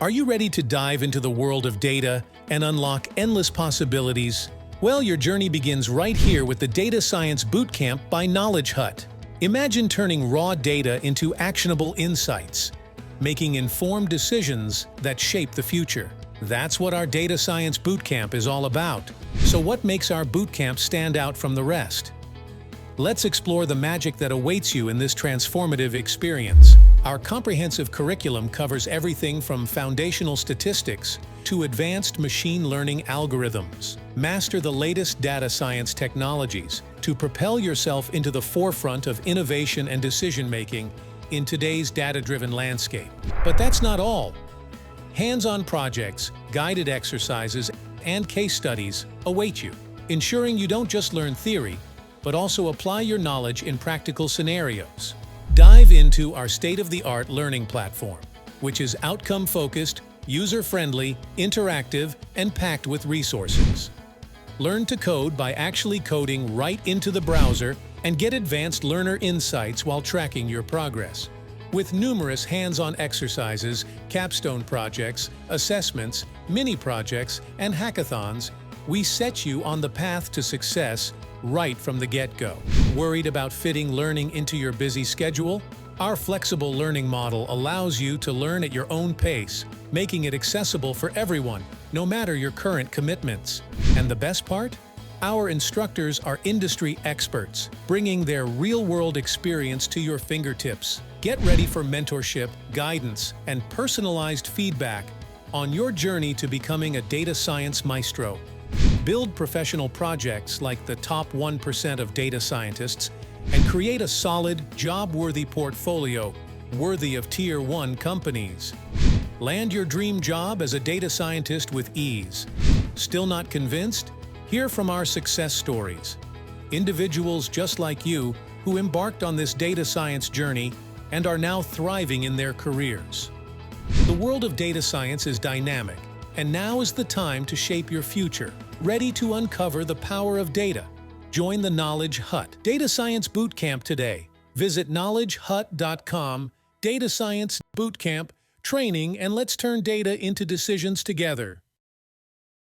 Are you ready to dive into the world of data and unlock endless possibilities? Well, your journey begins right here with the Data Science Bootcamp by KnowledgeHut. Imagine turning raw data into actionable insights, making informed decisions that shape the future. That's what our Data Science Bootcamp is all about. So what makes our bootcamp stand out from the rest? Let's explore the magic that awaits you in this transformative experience. Our comprehensive curriculum covers everything from foundational statistics to advanced machine learning algorithms. Master the latest data science technologies to propel yourself into the forefront of innovation and decision-making in today's data-driven landscape. But that's not all. Hands-on projects, guided exercises, and case studies await you, ensuring you don't just learn theory, but also apply your knowledge in practical scenarios. Dive into our state-of-the-art learning platform, which is outcome-focused, user-friendly, interactive, and packed with resources. Learn to code by actually coding right into the browser and get advanced learner insights while tracking your progress. With numerous hands-on exercises, capstone projects, assessments, mini-projects, and hackathons, we set you on the path to success right from the get-go. Worried about fitting learning into your busy schedule? Our flexible learning model allows you to learn at your own pace, making it accessible for everyone, no matter your current commitments. And the best part? Our instructors are industry experts, bringing their real-world experience to your fingertips. Get ready for mentorship, guidance, and personalized feedback on your journey to becoming a data science maestro. Build professional projects like the top 1% of data scientists and create a solid, job-worthy portfolio worthy of Tier 1 companies. Land your dream job as a data scientist with ease. Still not convinced? Hear from our success stories. Individuals just like you who embarked on this data science journey and are now thriving in their careers. The world of data science is dynamic, and now is the time to shape your future. Ready to uncover the power of data? Join the KnowledgeHut Data Science Bootcamp today. Visit knowledgehut.com, Data Science Bootcamp, training, and let's turn data into decisions together.